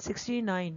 69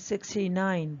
69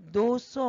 200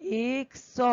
100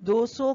200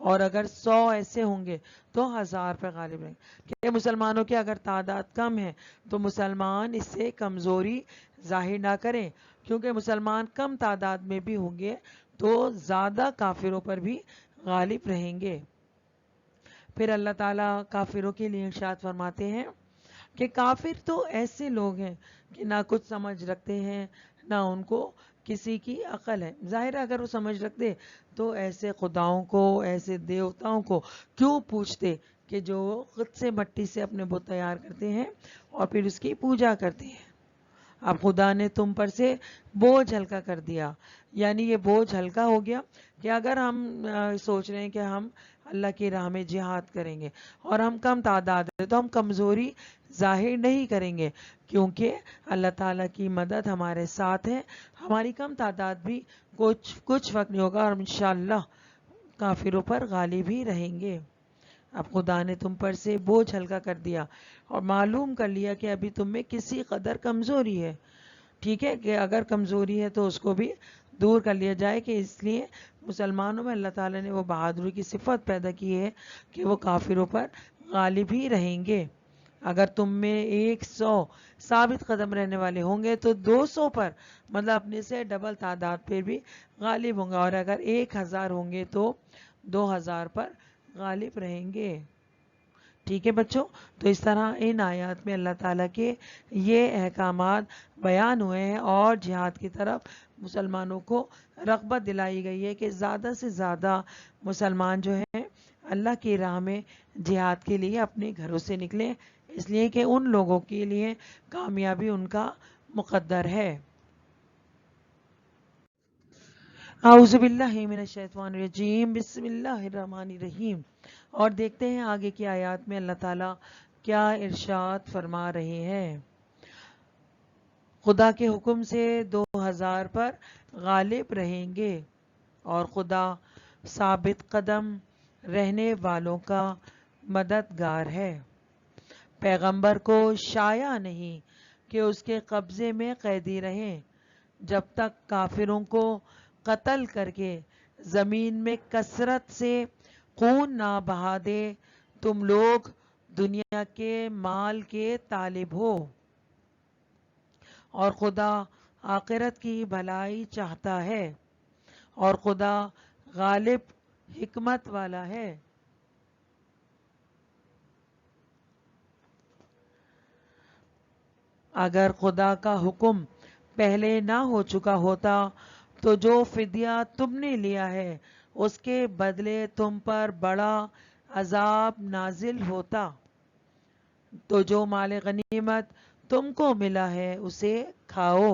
اور اگر 100 ایسے ہوں گے تو 1000 پہ غالب رہیں گے. کہ مسلمانوں کی اگر تعداد کم ہے تو مسلمان اس سے کمزوری ظاہر نہ کریں، کیونکہ مسلمان کم تعداد میں بھی ہوں گے تو زیادہ کافروں پر بھی غالب رہیں گے. پھر اللہ تعالیٰ کافروں کے لیے ارشاد فرماتے ہیں کہ کافر تو ایسے لوگ ہیں کہ نہ کچھ سمجھ رکھتے ہیں، نہ ان کو کسی کی عقل ہے. ظاہر ہے اگر وہ سمجھ رکھتے تو ایسے خداؤں کو، ایسے دیوتاؤں کو کیوں پوچھتے کہ جو خود سے مٹی سے اپنے بت تیار کرتے ہیں اور پھر اس کی پوجا کرتے ہیں. اب خدا نے تم پر سے بوجھ ہلکا کر دیا، یعنی یہ بوجھ ہلکا ہو گیا کہ اگر ہم سوچ رہے ہیں کہ ہم اللہ کی راہ میں جہاد کریں گے اور ہم کم تعداد ہے تو ہم کمزوری ظاہر نہیں کریں گے، کیونکہ اللہ تعالیٰ کی مدد ہمارے ساتھ ہے. ہماری کم تعداد بھی کچھ وقت نہیں ہوگا اور انشاءاللہ کافروں پر غالب ہی رہیں گے. اب خدا نے تم پر سے بوجھ ہلکا کر دیا اور معلوم کر لیا کہ ابھی تم میں کسی قدر کمزوری ہے. ٹھیک ہے کہ اگر کمزوری ہے تو اس کو بھی دور کر لیا جائے، کہ اس لیے مسلمانوں میں اللہ تعالیٰ نے وہ بہادری کی صفت پیدا کی ہے کہ وہ کافروں پر غالب ہی رہیں گے. اگر تم میں 100 ثابت قدم رہنے والے ہوں گے تو 200 پر، مطلب اپنے سے ڈبل تعداد پہ بھی غالب ہوں گے، اور اگر 1000 ہوں گے تو 2000 پر غالب رہیں گے. ٹھیک ہے بچوں، تو اس طرح ان آیات میں اللہ تعالیٰ کے یہ احکامات بیان ہوئے ہیں اور جہاد کی طرف مسلمانوں کو رغبت دلائی گئی ہے کہ زیادہ سے زیادہ مسلمان جو ہیں اللہ کی راہ میں جہاد کے لیے اپنے گھروں سے نکلیں، اس لیے کہ ان لوگوں کے لیے کامیابی ان کا مقدر ہے. اعوذ باللہ من الشیطان الرجیم، بسم اللہ الرحمن الرحیم. اور دیکھتے ہیں آگے کی آیات میں اللہ تعالیٰ کیا ارشاد فرما رہے ہیں. خدا کے حکم سے 2000 پر غالب رہیں گے اور خدا ثابت قدم رہنے والوں کا مددگار ہے. پیغمبر کو شایع نہیں کہ اس کے قبضے میں قیدی رہیں جب تک کافروں کو قتل کر کے زمین میں کثرت سے خون نہ بہا دے. تم لوگ دنیا کے مال کے طالب ہو اور خدا آخرت کی بھلائی چاہتا ہے، اور خدا غالب حکمت والا ہے. اگر خدا کا حکم پہلے نہ ہو چکا ہوتا تو جو فدیہ تم نے لیا ہے اس کے بدلے تم پر بڑا عذاب نازل ہوتا. تو جو مال غنیمت تم کو ملا ہے اسے کھاؤ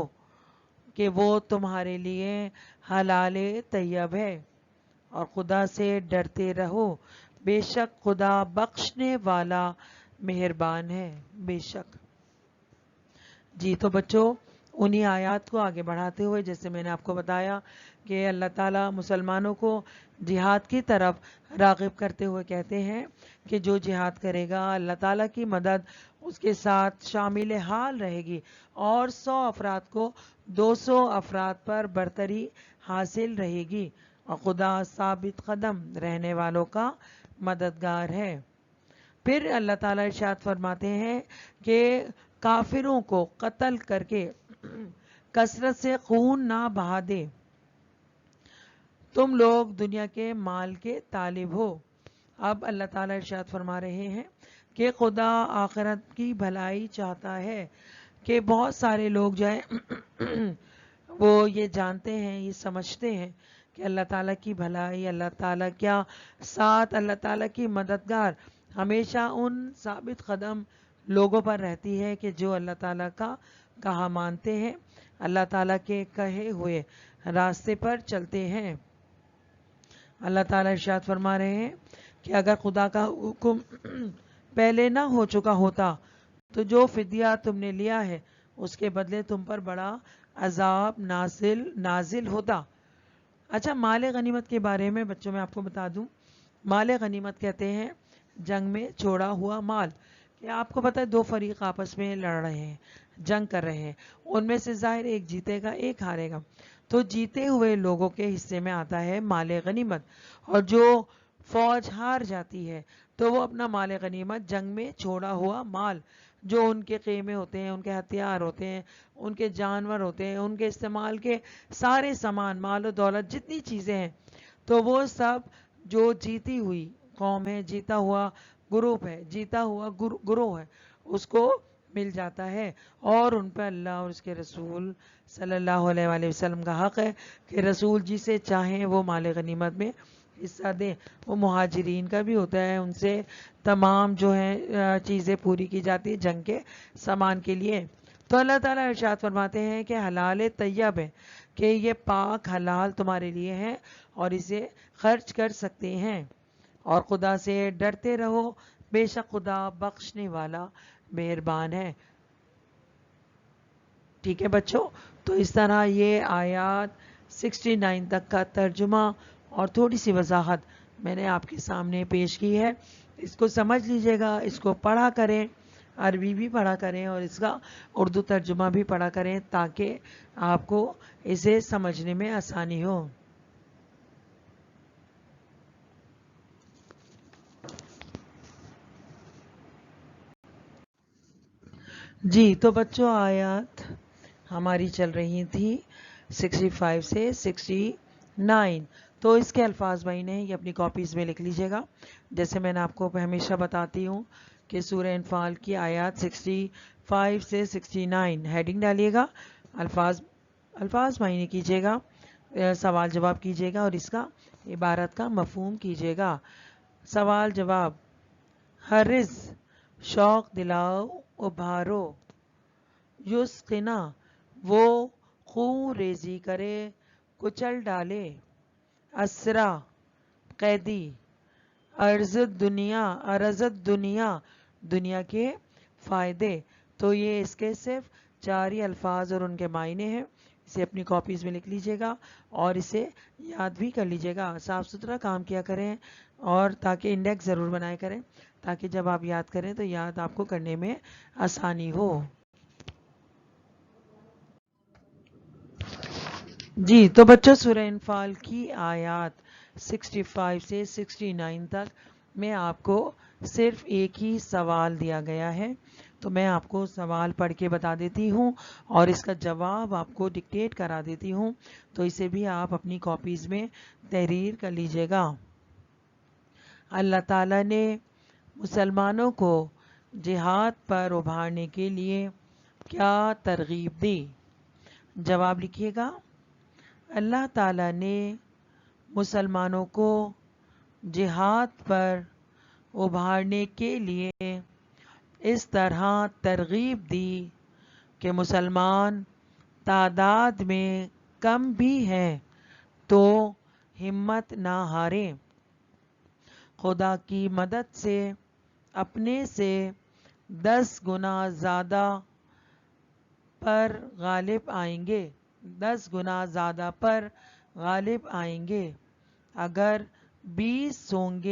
کہ وہ تمہارے لیے حلال طیب ہے، اور خدا سے ڈرتے رہو، بے شک خدا بخشنے والا مہربان ہے. بے شک. جی تو بچوں انہی آیات کو آگے بڑھاتے ہوئے جیسے میں نے آپ کو بتایا کہ اللہ تعالیٰ مسلمانوں کو جہاد کی طرف راغب کرتے ہوئے کہتے ہیں کہ جو جہاد کرے گا اللہ تعالیٰ کی مدد اس کے ساتھ شامل حال رہے گی، اور 100 افراد کو 200 افراد پر برتری حاصل رہے گی، اور خدا ثابت قدم رہنے والوں کا مددگار ہے. پھر اللہ تعالیٰ ارشاد فرماتے ہیں کہ کافروں کو قتل کر کے کثرت سے خون نہ بہا دے. تم لوگ دنیا کے مال کے طالب ہو. اب اللہ تعالیٰ ارشاد فرما رہے ہیں کہ خدا آخرت کی بھلائی چاہتا ہے. کہ بہت سارے لوگ جو ہیں وہ یہ جانتے ہیں، یہ سمجھتے ہیں کہ اللہ تعالیٰ کی بھلائی، اللہ تعالیٰ کیا ساتھ، اللہ تعالیٰ کی مددگار ہمیشہ ان ثابت قدم لوگوں پر رہتی ہے کہ جو اللہ تعالیٰ کا کہا مانتے ہیں، اللہ تعالیٰ کے کہے ہوئے راستے پر چلتے ہیں. اللہ تعالیٰ ارشاد فرما رہے ہیں کہ اگر خدا کا حکم پہلے نہ ہو چکا ہوتا تو جو فدیہ تم نے لیا ہے اس کے بدلے تم پر بڑا عذاب نازل ہوتا. اچھا، مال غنیمت کے بارے میں بچوں میں آپ کو بتا دوں. مال غنیمت کہتے ہیں جنگ میں چھوڑا ہوا مال. کہ آپ کو پتہ ہے 2 فریق آپس میں لڑ رہے ہیں، جنگ کر رہے ہیں، ان میں سے ظاہر ایک جیتے گا ایک ہارے گا، تو جیتے ہوئے لوگوں کے حصے میں آتا ہے مال غنیمت، اور جو فوج ہار جاتی ہے تو وہ اپنا مال غنیمت، جنگ میں چھوڑا ہوا مال، جو ان کے خیمے ہوتے ہیں، ان کے ہتھیار ہوتے ہیں، ان کے جانور ہوتے ہیں، ان کے استعمال کے سارے سامان، مال و دولت، جتنی چیزیں ہیں، تو وہ سب جو جیتی ہوئی قوم ہے، جیتا ہوا گروپ ہے، جیتا ہوا گروہ ہے، اس کو مل جاتا ہے۔ اور ان پہ اللہ اور اس کے رسول صلی اللہ علیہ وآلہ وسلم کا حق ہے کہ رسول جسے چاہیں وہ مال غنیمت میں حصہ دیں۔ وہ مہاجرین کا بھی ہوتا ہے، ان سے تمام جو ہیں چیزیں پوری کی جاتی ہیں جنگ کے سامان کے لیے۔ تو اللہ تعالیٰ ارشاد فرماتے ہیں کہ حلال طیب ہے، کہ یہ پاک حلال تمہارے لیے ہے اور اسے خرچ کر سکتے ہیں، اور خدا سے ڈرتے رہو، بے شک خدا بخشنے والا مہربان ہے۔ ٹھیک ہے بچوں، تو اس طرح یہ آیات 69 تک کا ترجمہ اور تھوڑی سی وضاحت میں نے آپ کے سامنے پیش کی ہے۔ اس کو سمجھ لیجئے گا، اس کو پڑھا کریں، عربی بھی پڑھا کریں اور اس کا اردو ترجمہ بھی پڑھا کریں، تاکہ آپ کو اسے سمجھنے میں آسانی ہو۔ جی تو بچوں، آیات ہماری چل رہی تھی 65 سے 69۔ تو اس کے الفاظ بھائی نے یہ اپنی کاپیز میں لکھ لیجئے گا۔ جیسے میں نے آپ کو ہمیشہ بتاتی ہوں کہ سورہ انفال کی آیات 65 سے 69 ہیڈنگ ڈالیے گا، الفاظ معنی کیجئے گا، سوال جواب کیجئے گا اور اس کا عبارت کا مفہوم کیجئے گا۔ سوال جواب: حرز شوق دلاؤ ابھارو، یسقنا وہ خون ریزی کرے کچل ڈالے، اسرا قیدی، ارزد دنیا دنیا کے فائدے۔ تو یہ اس کے صرف 4 ہی الفاظ اور ان کے معنی ہیں۔ اسے اپنی کاپیز میں لکھ لیجئے گا اور اسے یاد بھی کر لیجئے گا۔ صاف ستھرا کام کیا کریں اور تاکہ انڈیکس ضرور بنایا کریں، تاکہ جب آپ یاد کریں تو یاد آپ کو کرنے میں آسانی ہو۔ جی تو بچوں، سورہ انفال کی آیات 65 سے 69 تک میں آپ کو صرف ایک ہی سوال دیا گیا ہے، تو میں آپ کو سوال پڑھ کے بتا دیتی ہوں اور اس کا جواب آپ کو ڈکٹیٹ کرا دیتی ہوں، تو اسے بھی آپ اپنی کاپیز میں تحریر کر لیجئے گا۔ اللہ تعالیٰ نے مسلمانوں کو جہاد پر ابھارنے کے لیے کیا ترغیب دی؟ جواب لکھیے گا۔ اللہ تعالیٰ نے مسلمانوں کو جہاد پر ابھارنے کے لیے اس طرح ترغیب دی کہ مسلمان تعداد میں کم بھی ہیں تو ہمت نہ ہاریں، خدا کی مدد سے اپنے سے 10 گنا زیادہ پر غالب آئیں گے، 10 گنا زیادہ پر غالب آئیں گے۔ اگر 20 ہوں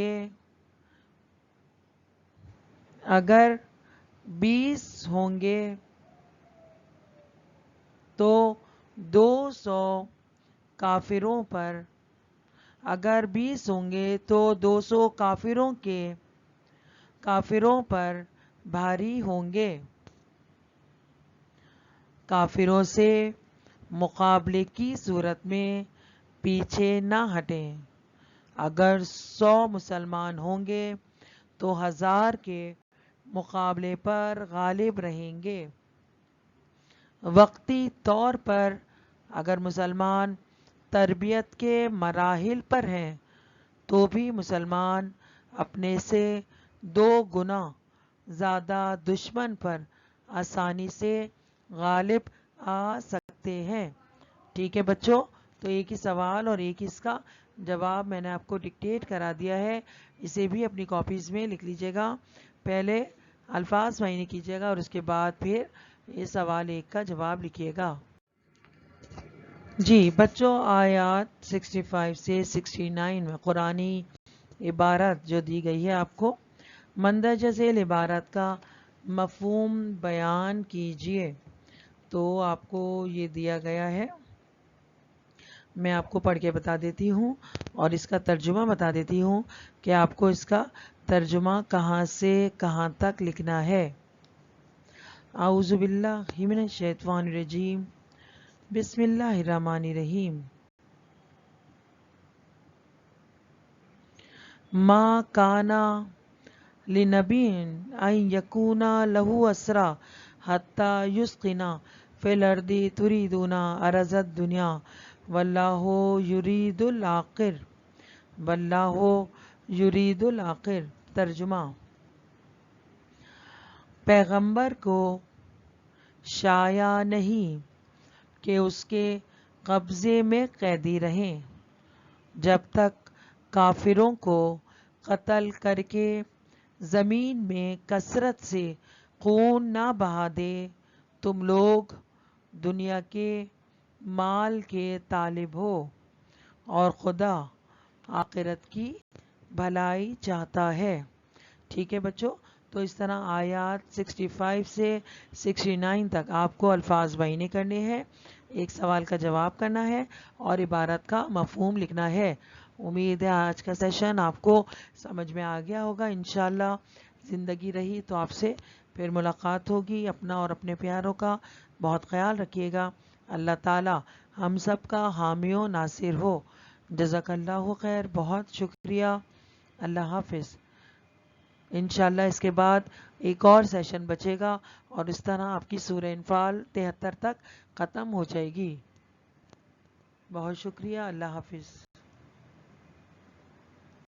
گے تو 200 کافروں پر، اگر 20 ہوں گے تو 200 کافروں پر بھاری ہوں گے۔ کافروں سے مقابلے کی صورت میں پیچھے نہ ہٹیں۔ اگر 100 مسلمان ہوں گے تو 1000 کے مقابلے پر غالب رہیں گے۔ وقتی طور پر اگر مسلمان تربیت کے مراحل پر ہیں تو بھی مسلمان اپنے سے 2 گنا زیادہ دشمن پر آسانی سے غالب آ سکتے ہیں۔ ٹھیک ہے بچوں، تو ایک ہی سوال اور ایک ہی اس کا جواب میں نے آپ کو ڈکٹیٹ کرا دیا ہے، اسے بھی اپنی کاپیز میں لکھ لیجئے گا۔ پہلے الفاظ معنی کیجئے گا اور اس کے بعد پھر یہ سوال ایک کا جواب لکھیے گا۔ جی بچوں، آیات 65 سے 69 میں قرآنی عبارت جو دی گئی ہے آپ کو، مندرجہ ذیل عبارت کا مفہوم بیان کیجئے۔ تو آپ کو یہ دیا گیا ہے، میں آپ کو پڑھ کے بتا دیتی ہوں اور اس کا ترجمہ بتا دیتی ہوں کہ آپ کو اس کا ترجمہ کہاں سے کہاں تک لکھنا ہے۔ اعوذ باللہ من الشیطان الرجیم، بسم اللہ الرحمن الرحیم۔ ما کانا لنبی ان یکونا لہو اسرا حتی یسقنا فی الارض تریدون عرض الدنیا واللہ یرید الآخر، واللہ یرید الآخر۔ ترجمہ: پیغمبر کو شایع نہیں کہ اس کے قبضے میں قیدی رہیں جب تک کافروں کو قتل کر کے زمین میں کثرت سے خون نہ بہا دے۔ تم لوگ دنیا کے مال کے طالب ہو اور خدا آخرت کی بھلائی چاہتا ہے۔ ٹھیک ہے بچوں، تو اس طرح آیات 65 سے 69 تک آپ کو الفاظ بیان کرنے ہیں، ایک سوال کا جواب کرنا ہے اور عبارت کا مفہوم لکھنا ہے۔ امید ہے آج کا سیشن آپ کو سمجھ میں آ گیا ہوگا۔ انشاءاللہ زندگی رہی تو آپ سے پھر ملاقات ہوگی۔ اپنا اور اپنے پیاروں کا بہت خیال رکھیے گا۔ اللہ تعالی ہم سب کا حامی و ناصر ہو۔ جزاک اللہ خیر، بہت شکریہ۔ اللہ حافظ۔ انشاءاللہ اس کے بعد ایک اور سیشن بچے گا اور اس طرح آپ کی سورہ انفال 73 تک ختم ہو جائے گی۔ بہت شکریہ۔ اللہ حافظ۔